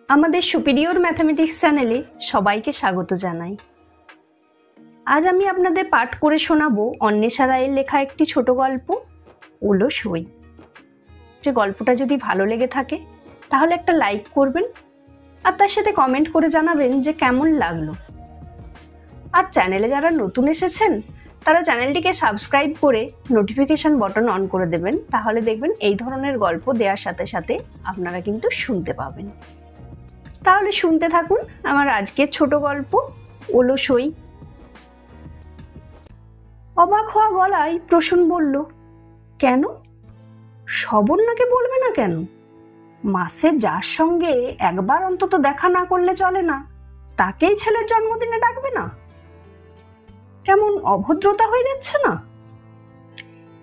আমাদের superior mathematics চ্যানেলে সবাইকে স্বাগত জানাই। আজ আমি আপনাদের পাঠ করে শোনাবো অন্বেষা রায়ের লেখা একটি ছোট গল্প অলস-ই। যে গল্পটা যদি ভালো লেগে থাকে তাহলে একটা লাইক করবেন আর তার সাথে কমেন্ট করে জানাবেন যে কেমন লাগলো। আর চ্যানেলে যারা নতুন এসেছেন তারা চ্যানেলটিকে সাবস্ক্রাইব করে নোটিফিকেশন বাটন অন করে দেবেন, তাহলে দেখবেন এই ধরনের গল্প দেওয়ার সাথে সাথে আপনারা কিন্তু শুনতে পাবেন। তাহলে শুনতে থাকুন আমার আজকের ছোট গল্প অলস-ই। অবাক হওয়া গলায় প্রসূন বলল, কেন? শবন্যাকে বলবে না কেন? মাসে যার সঙ্গে একবার অন্তত দেখা না করলে চলে না, তাকেই ছেলের জন্মদিনে ডাকবে না? কেমন অভদ্রতা হয়ে যাচ্ছে না?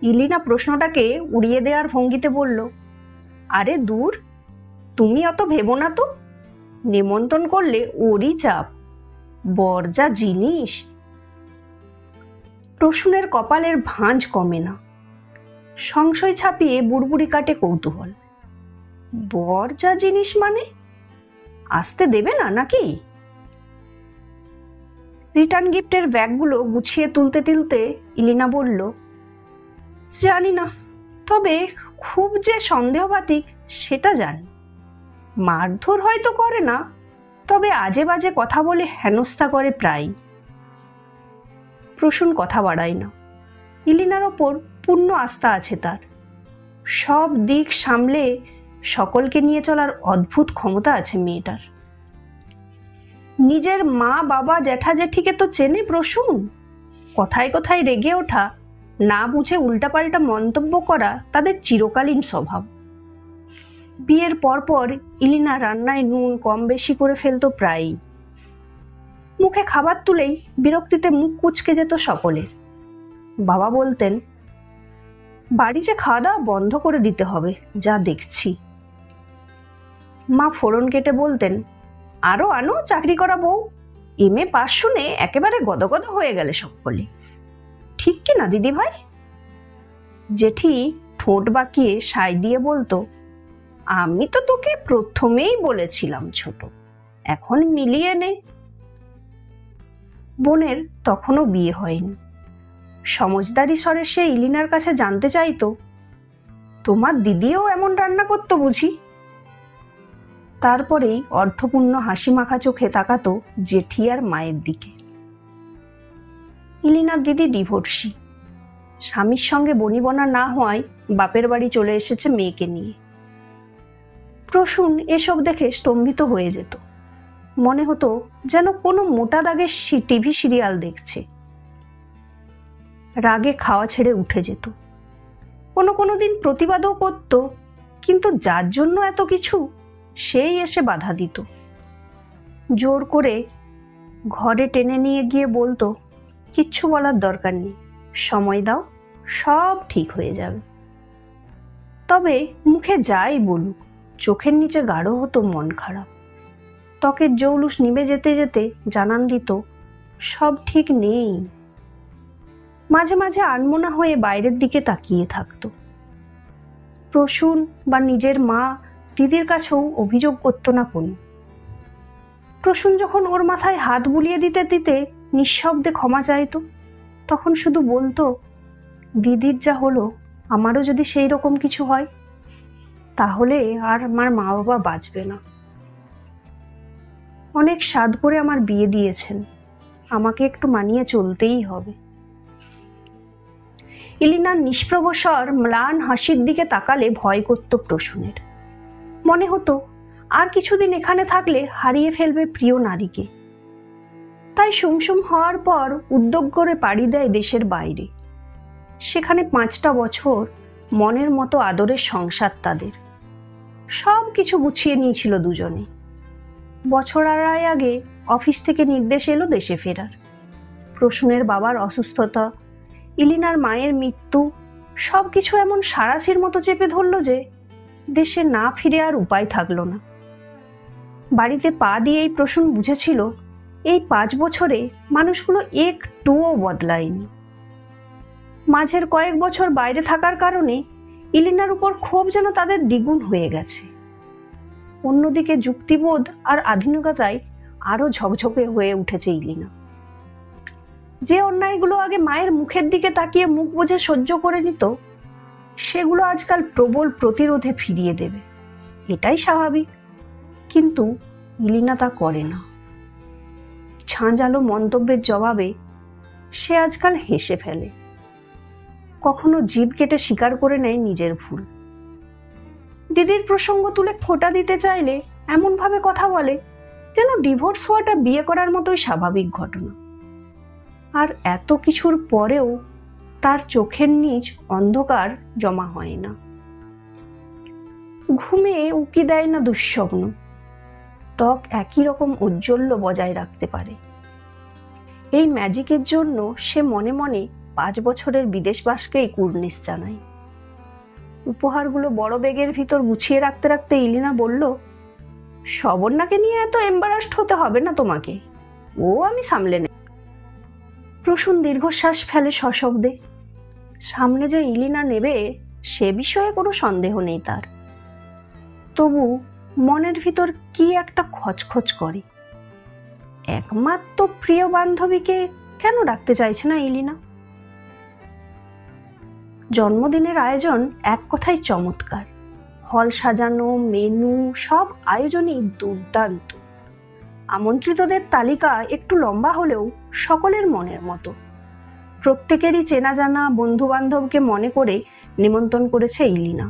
ইলিনা প্রশ্নটাকে উড়িয়ে দেওয়ার ভঙ্গিতে বলল, আরে দূর, তুমি অত ভেবো না তো। নিমন্ত্রণ করলে ওরই চাপ, বর যা জিনিস। প্রসূনের কপালের ভাঁজ কমে না, সংশয় ছাপিয়ে বুড়বুড়ি কাটে কৌতূহল। বর যা জিনিস মানে? আসতে দেবে না নাকি? রিটার্ন গিফটের ব্যাগগুলো গুছিয়ে তুলতে তুলতে ইলিনা বলল, জানি না, তবে খুব যে সন্দেহবাতিক সেটা জানি। মারধর হয়তো করে না, তবে আজে বাজে কথা বলে হেনস্থা করে প্রায়। প্রসূন কথা বাড়ায় না, ইলিনার ওপর পূর্ণ আস্থা আছে তার। সব দিক সামলে সকলকে নিয়ে চলার অদ্ভুত ক্ষমতা আছে মেয়েটার। নিজের মা বাবা জ্যাঠা জেঠিকে তো চেনে প্রসূন। কথায় কথায় রেগে ওঠা, না বুঝে উল্টাপাল্টা মন্তব্য করা তাদের চিরকালীন স্বভাব। বিয়ের পরপর ইলিনা রান্নায় নুন কম বেশি করে ফেলতো প্রায়ই। মুখে খাবার তুলেই বিরক্তিতে মুখ কুঁচকে যেত সকলের। বাবা বলতেন, বাড়িতে খাওয়া দাওয়া বন্ধ করে দিতে হবে, যা দেখছি। মা ফোড়ন কেটে বলতেন, আরো আনো চাকরি করা বউ, এমএ পাস শুনে একেবারে গদগদ হয়ে গেলে সকলে। ঠিক কি না দিদি ভাই? জেঠি ঠোঁট বাঁকিয়ে সাই দিয়ে বলতো, আমি তো তোকে প্রথমেই বলেছিলাম ছোট, এখন মিলিয়ে নে। বোনের তখনও বিয়ে হয়নি। সমজদারি স্বরে সে ইলিনার কাছে জানতে চাইতো, তোমার দিদিও এমন রান্না করতো বুঝি? তারপরেই অর্থপূর্ণ হাসি মাখা চোখে তাকাতো জেঠি আর মায়ের দিকে। ইলিনার দিদি ডিভোর্সি, স্বামীর সঙ্গে বনিবনা না হওয়ায় বাপের বাড়ি চলে এসেছে মেয়েকে নিয়ে। প্রসূন এসব দেখে স্তম্ভিত হয়ে যেত। মনে হতো যেন কোনো মোটা দাগের টিভি সিরিয়াল দেখছে। রাগে খাওয়া ছেড়ে উঠে যেত। কোনো দিন প্রতিবাদও করত, কিন্তু যার জন্য এত কিছু সেই এসে বাধা দিত। জোর করে ঘরে টেনে নিয়ে গিয়ে বলতো, কিচ্ছু বলার দরকার নেই, সময় দাও, সব ঠিক হয়ে যাবে। তবে মুখে যাই বলুক, চোখের নিচে গাঢ় হতো মন খারাপ। ত্বকের জৌলুস নিভে যেতে যেতে জানান দিত, সব ঠিক নেই। মাঝে মাঝে আনমনা হয়ে বাইরের দিকে তাকিয়ে থাকতো। প্রসূন বা নিজের মা দিদির কাছেও অভিযোগ করতো না কোনো। প্রসূন যখন ওর মাথায় হাত বুলিয়ে দিতে দিতে নিঃশব্দে ক্ষমা চাইতো, তখন শুধু বলতো, দিদির যা হলো আমারও যদি সেই রকম কিছু হয়, তাহলে আর আমার মা বাবা বাঁচবে না। অনেক সাধ করে আমার বিয়ে দিয়েছেন, আমাকে একটু মানিয়ে চলতেই হবে। ইলিনার নিষ্প্রভ স্বর ম্লান হাসির দিকে তাকালে ভয় করত প্রসূনের। মনে হতো আর কিছুদিন এখানে থাকলে হারিয়ে ফেলবে প্রিয় নারীকে। তাই সুমসুম হওয়ার পর উদ্যোগ করে পাড়ি দেয় দেশের বাইরে। সেখানে 5টা বছর মনের মতো আদরের সংসার তাদের। সব কিছু গুছিয়ে নিয়েছিল দুজনে। বছর আড়াই আগে অফিস থেকে নির্দেশ এলো দেশে ফেরার। প্রসূনের বাবার অসুস্থতা, ইলিনার মায়ের মৃত্যু, সবকিছু এমন সারাশির মতো চেপে ধরল যে দেশে না ফিরে আর উপায় থাকলো না। বাড়িতে পা দিয়েই প্রসূন বুঝেছিল, এই 5 বছরে মানুষগুলো একটুও বদলায়নি। মাঝের কয়েক বছর বাইরে থাকার কারণে ইলিনার উপর ক্ষোভ যেন তাদের দ্বিগুণ হয়ে গেছে। অন্যদিকে যুক্তিবোধ আর আধুনিকতায় আরো ঝকঝকে হয়ে উঠেছে ইলিনা। যে অন্যায়গুলো আগে মায়ের মুখের দিকে তাকিয়ে মুখ বুজে সহ্য করে নিত, সেগুলো আজকাল প্রবল প্রতিরোধে ফিরিয়ে দেবে, এটাই স্বাভাবিক। কিন্তু ইলিনা তা করে না। ঝাঁঝালো মন্তব্যের জবাবে সে আজকাল হেসে ফেলে, কখনো জিভ কেটে স্বীকার করে নেয় নিজের ভুল। দিদির প্রসঙ্গ তুলে খোঁটা দিতে চাইলে এমন ভাবে কথা বলে যেন ডিভোর্স হওয়াটা বিয়ে করার মতোই স্বাভাবিক ঘটনা। আর এত কিছুর পরেও তার চোখের নিচ অন্ধকার জমা হয় না, ঘুমে উকি দেয় না দুঃস্বপ্ন, ত্বক একই রকম ঔজ্জ্বল্য বজায় রাখতে পারে। এই ম্যাজিকের জন্য সে মনে মনে 5 বছরের বিদেশবাসকেই কুর্নিশ জানায়। উপহারগুলো বড় ব্যাগের ভিতর গুছিয়ে রাখতে রাখতে ইলিনা বলল, শবর্ণাকে নিয়ে এত এম্বারাসড হতে হবে না তোমাকে, ও আমি সামলে নেব। প্রসূন দীর্ঘশ্বাস ফেলে সশব্দে। সামনে যে ইলিনা নেবে সে বিষয়ে কোনো সন্দেহ নেই তার। তবু মনের ভিতর কি একটা খচখচ করে। একমাত্র প্রিয় বান্ধবীকে কেন ডাকতে চাইছে না ইলিনা? জন্মদিনের আয়োজন এক কথায় চমৎকার। হল সাজানো, মেনু, সব আয়োজনই দুর্দান্ত। আমন্ত্রিতদের তালিকা একটু লম্বা হলেও সকলের মনের মতো। প্রত্যেকেরই চেনা জানা বন্ধু বান্ধবকে মনে করে নিমন্ত্রণ করেছে ইলিনা।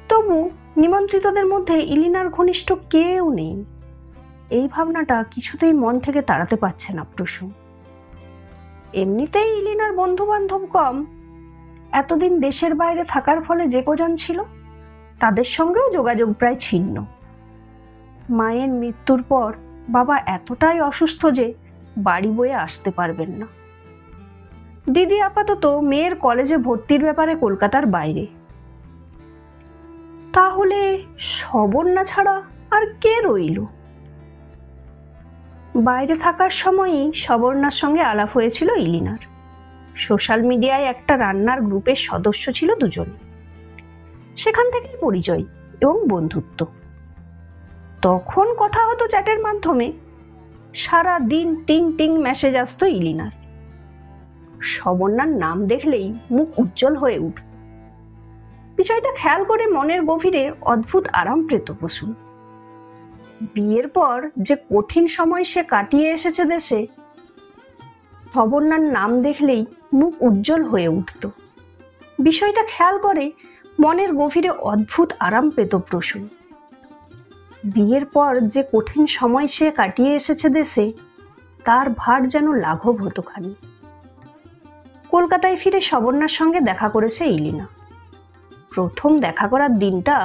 তবু নিমন্ত্রিতদের মধ্যে ইলিনার ঘনিষ্ঠ কেউ নেই। এই ভাবনাটা কিছুতেই মন থেকে তাড়াতে পারছে না প্রসূন। এমনিতেই ইলিনার বন্ধু বান্ধব কম। এতদিন দেশের বাইরে থাকার ফলে যে কজন ছিল তাদের সঙ্গেও যোগাযোগ প্রায় ছিন্ন। মায়ের মৃত্যুর পর বাবা এতটাই অসুস্থ যে বাড়ি বয়ে আসতে পারবেন না। দিদি আপাতত মেয়ের কলেজে ভর্তির ব্যাপারে কলকাতার বাইরে। তাহলে শবর্ণা ছাড়া আর কে রইল? বাইরে থাকার সময়ই শবর্ণার সঙ্গে আলাপ হয়েছিল ইলিনার। সোশ্যাল মিডিয়ায় একটা রান্নার গ্রুপের সদস্য ছিল দুজনে। সেখান থেকেই পরিচয় এবং বন্ধুত্ব। তখন কথা হতো চ্যাটের মাধ্যমে। সারা দিন টিং টিং মেসেজ আসতো ইলিনার। শবর্ণার নাম দেখলেই মুখ উজ্জ্বল হয়ে উঠত। বিষয়টা খেয়াল করে মনের গভীরে অদ্ভুত আরাম পেত প্রসূন। বিয়ের পর যে কঠিন সময় সে কাটিয়ে এসেছে দেশে, শবর্ণার নাম দেখলেই মুখ উজ্জ্বল হয়ে উঠত। বিষয়টা খেয়াল করে মনের গভীরে অদ্ভুত আরাম পেত প্রসূন। বিয়ের পর যে কঠিন সময় সে কাটিয়ে এসেছে দেশে, তার ভার যেন লাঘব হতো খানি। কলকাতায় ফিরে শবর্ণার সঙ্গে দেখা করেছে ইলিনা। প্রথম দেখা করার দিনটা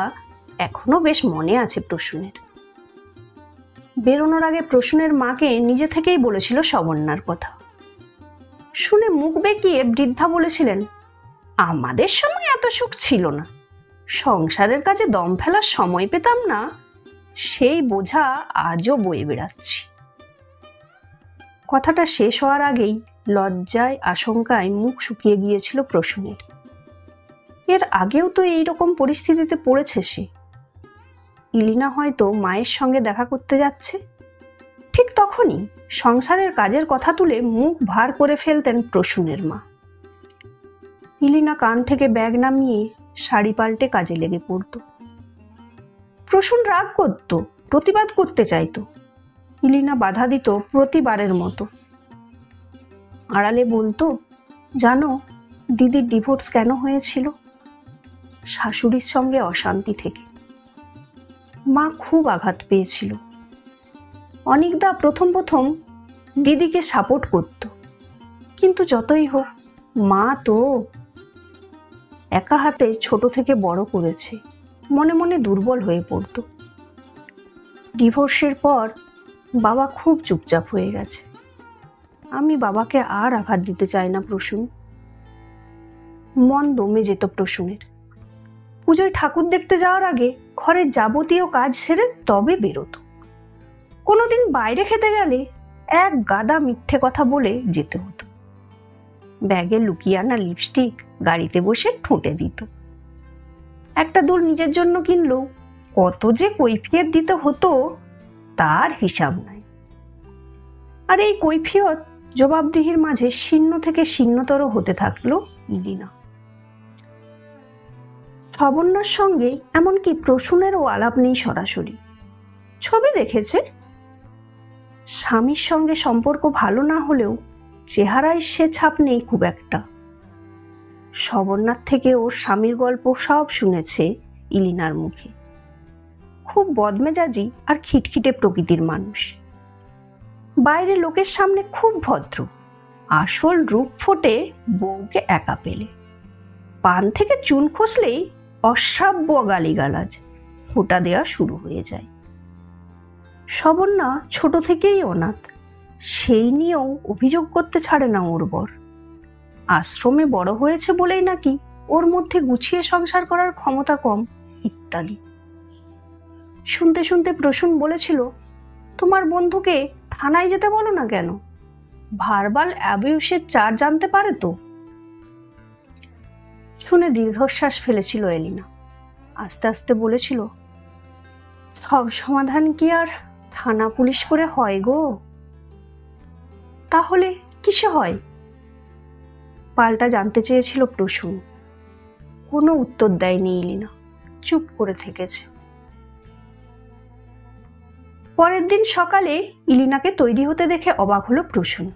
এখনো বেশ মনে আছে প্রসূনের। বেরোনোর আগে প্রসূনের মাকে নিজে থেকেই বলেছিল শবর্ণার কথা। শুনে মুখ বেঁকিয়ে বৃদ্ধা বলেছিলেন, আমাদের সময় এত সুখ ছিল না, সংসারের কাজে দম ফেলার সময় পেতাম না, সেই বোঝা আজও বয়ে বেড়াচ্ছি। কথাটা শেষ হওয়ার আগেই লজ্জায় আশঙ্কায় মুখ শুকিয়ে গিয়েছিল প্রসূনের। এর আগেও তো এইরকম পরিস্থিতিতে পড়েছে সে। ইলিনা হয়তো মায়ের সঙ্গে দেখা করতে যাচ্ছে, ঠিক তখনই সংসারের কাজের কথা তুলে মুখ ভার করে ফেলতেন প্রসূনের মা। ইলিনা কান থেকে ব্যাগ নামিয়ে শাড়ি পাল্টে কাজে লেগে পড়ত। প্রসূন রাগ করত, প্রতিবাদ করতে চাইতো। ইলিনা বাধা দিত প্রতিবারের মতো। আড়ালে বলতো, জানো দিদির ডিভোর্স কেন হয়েছিল? শাশুড়ির সঙ্গে অশান্তি থেকে। মা খুব আঘাত পেয়েছিল। অনিকদা প্রথম প্রথম দিদিকে সাপোর্ট করত, কিন্তু যতই হোক মা তো একা হাতে ছোট থেকে বড় করেছে, মনে মনে দুর্বল হয়ে পড়ত। ডিভোর্সের পর বাবা খুব চুপচাপ হয়ে গেছে। আমি বাবাকে আর আঘাত দিতে চাই না প্রসূন। মন দমে যেত প্রসূনের। পুজোয় ঠাকুর দেখতে যাওয়ার আগে ঘরের যাবতীয় কাজ সেরে তবে বেরোতো। কোনোদিন বাইরে খেতে গেলে এক গাদা মিথ্যে কথা বলে যেতে হতো। ব্যাগে লুকিয়ে আনা লিপস্টিক গাড়িতে বসে ঠোঁটে দিত। একটা দুল নিজের জন্য কিনলেও কত যে কৈফিয়ত দিতে হতো তার হিসাব নাই। আর এই কৈফিয়ত জবাবদিহির মাঝে শীর্ণ থেকে শীর্ণতর হতে থাকলো ইলিনা। লাবণ্যর সঙ্গে এমনকি প্রসূনেরও আলাপ নেই সরাসরি, ছবি দেখেছে। স্বামীর সঙ্গে সম্পর্ক ভালো না হলেও চেহারায় সে ছাপ নেই খুব একটা। শবন্যার থেকে ওর স্বামীর গল্প সব শুনেছে ইলিনার মুখে। খুব বদমেজাজি আর খিটখিটে প্রকৃতির মানুষ, বাইরে লোকের সামনে খুব ভদ্র, আসল রূপ ফোটে বউকে একা পেলে। পান থেকে চুন খসলেই অশ্রাব্য গালিগালাজ ফোঁটা দেওয়া শুরু হয়ে যায়। শবন্যা ছোট থেকেই অনাথ, সেই নিয়েও অভিযোগ করতে ছাড়ে না ওর বর। আশ্রমে বড় হয়েছে বলেই নাকি ওর মধ্যে গুছিয়ে সংসার করার ক্ষমতা কম, ইত্যাদি। শুনতে শুনতে প্রসূন বলেছিল, তোমার বন্ধুকে থানায় যেতে বলো না কেন, ভার্বাল অ্যাবিউসের চার্জ জানতে পারে তো। শুনে দীর্ঘশ্বাস ফেলেছিল এলিনা। আস্তে আস্তে বলেছিল, সব সমাধান কি আর থানা পুলিশ করে হয় গো? তাহলে কিসে হয়? পাল্টা জানতে চেয়েছিল প্রসূন। কোনো উত্তর দেয়নি ইলিনা, চুপ করে থেকেছে। পরের দিন সকালে ইলিনাকে তৈরি হতে দেখে অবাক হলো প্রসূন।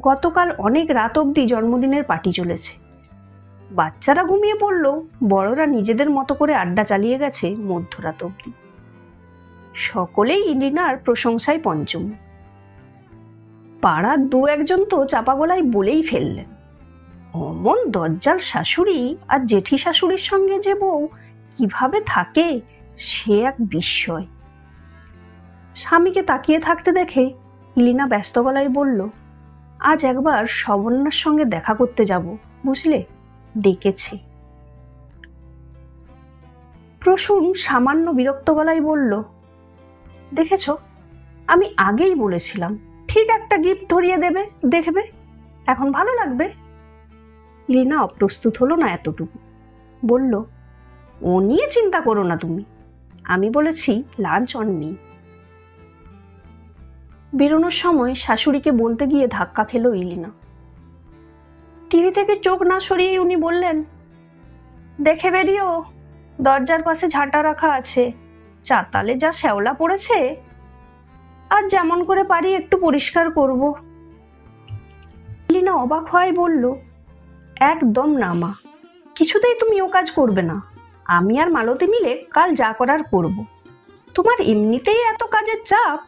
গতকাল অনেক রাত অবধি জন্মদিনের পার্টি চলেছে। বাচ্চারা ঘুমিয়ে পড়লেও বড়রা নিজেদের মতো করে আড্ডা চালিয়ে গেছে মধ্যরাত অবধি। সকলেই ইলিনার প্রশংসায় পঞ্চম। পাড়ার দু একজন তো চাপা গলায় বলেই ফেললেন, অমন দজ্জাল শাশুড়ি আর জেঠি শাশুড়ির সঙ্গে যে বউ কিভাবে থাকে সে এক বিস্ময়। স্বামীকে তাকিয়ে থাকতে দেখে ইলিনা ব্যস্ত গলায় বলল, আজ একবার শবন্যার সঙ্গে দেখা করতে যাব, বুঝলে, ডেকেছে। প্রসূন সামান্য বিরক্ত গলায় বলল, দেখেছ, আমি আগেই বলেছিলাম ঠিক একটা গিফট ধরিয়ে দেবে, দেখবে এখন ভালো লাগবে। ইলিনা অপ্রস্তুত হলো না এতটুকু, বলল, ও নিয়ে চিন্তা করো না তুমি, আমি বলেছি লাঞ্চ অন মি। বেরোনোর সময় শাশুড়িকে বলতে গিয়ে ধাক্কা খেলো ইলিনা। টিভি থেকে চোখ না সরিয়েই উনি বললেন, দেখে বেরিও, দরজার পাশে ঝাঁটা রাখা আছে, চাতালে যা শ্যাওলা পড়েছে, আর যেমন করে পারি একটু পরিষ্কার করব। ইলিনা অবাক হয়ে বলল, একদম না মা, কিছুতেই তুমি ও কাজ করবে না। আমি আর মালতী মিলে কাল যা করার করব। তোমার এমনিতেই এত কাজের চাপ।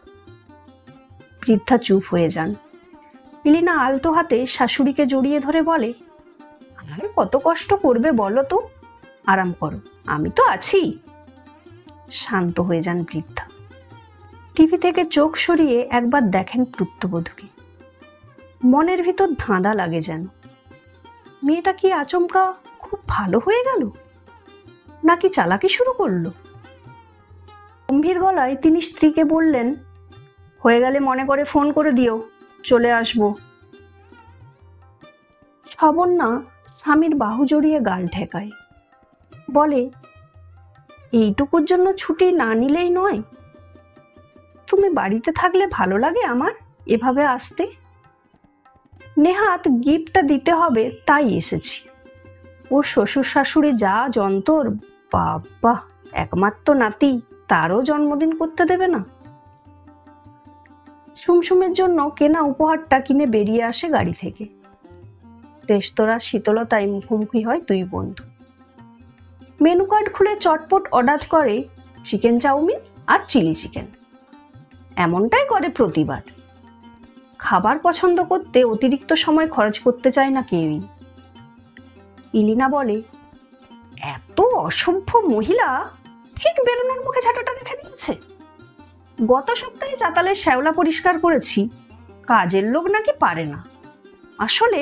বৃদ্ধা চুপ হয়ে যান। ইলিনা আলতো হাতে শাশুড়িকে জড়িয়ে ধরে বলে, আর কত কষ্ট করবে বলো তো, আরাম করো, আমি তো আছি। শান্ত হয়ে যান বৃদ্ধা। টিভি থেকে চোখ সরিয়ে একবার দেখেন পুত্রবধূকে। মনের ভিতর ধাঁধা লাগে যেন, মেয়েটা কি আচমকা খুব ভালো হয়ে গেল, নাকি চালাকি শুরু করলো? গম্ভীর গলায় তিনি স্ত্রীকে বললেন, হয়ে গেলে মনে করে ফোন করে দিও, চলে আসবো। শবন্যা স্বামীর বাহু জড়িয়ে গাল ঠেকায়, বলে, এইটুকুর জন্য ছুটি না নিলেই নয়। তুমি বাড়িতে থাকলে ভালো লাগে আমার এভাবে আসতে। নেহাত গিফটটা দিতে হবে তাই এসেছি। ওর শ্বশুর শাশুড়ি যা যন্তর, বাবা, একমাত্র নাতি, তারও জন্মদিন করতে দেবে না। সুমসুমের জন্য কেনা উপহারটা কিনে বেরিয়ে আসে গাড়ি থেকে। রেস্তোরাঁর শীতলতায় মুখোমুখি হয় দুই বন্ধু। মেনু কার্ড খুলে চটপট অর্ডার করে চিকেন চাউমিন আর চিলি চিকেন। এমনটাই করে প্রতিবার। খাবার পছন্দ করতে অতিরিক্ত সময় খরচ করতে চায় না কেউই। ইলিনা বলে, এত অসভ্য মহিলা ঠিক বেরোনোর মুখে ঝাঁটাটা রেখে দিয়েছে। গত সপ্তাহে চাতালের শ্যাওলা পরিষ্কার করেছি, কাজের লোক নাকি পারে না। আসলে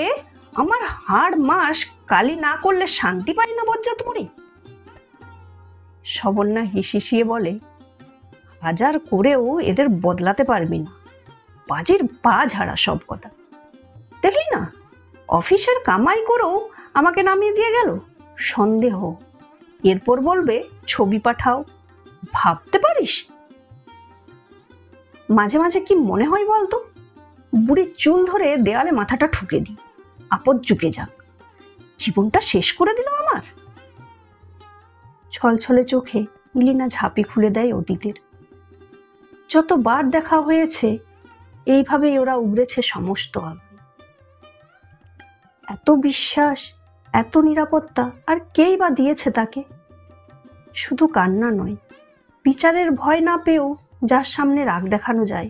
আমার হাড় মাস কালি না করলে শান্তি পাই না বজ্জাত মরি। শবন্যা হিসিয়ে বলে, হাজার করেও এদের বদলাতে পারবি না, বাজির পা ঝাড়া সব কথা। দেখলি না, অফিসের কামাই করেও আমাকে নামিয়ে দিয়ে গেল। সন্দেহ, এরপর বলবে ছবি পাঠাও, ভাবতে পারিস? মাঝে মাঝে কি মনে হয় বলতো, বুড়ির চুল ধরে দেয়ালে মাথাটা ঠুকে দিই, আপদ চুকে যাক, জীবনটা শেষ করে দিল আমার। ছলছলে চোখে ইলিনা ঝাঁপি খুলে দেয় অতীতের। যতবার দেখা হয়েছে এইভাবেই ওরা উগড়েছে সমস্ত আগুন। এত বিশ্বাস, এত নিরাপত্তা আর কেই বা দিয়েছে তাকে? শুধু কান্না নয়, বিচারের ভয় না পেয়েও যার সামনে রাগ দেখানো যায়।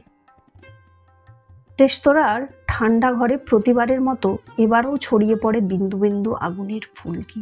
রেস্তোরাঁর ঠান্ডা ঘরে প্রতিবারের মতো এবারও ছড়িয়ে পড়ে বিন্দু বিন্দু আগুনের ফুলকি।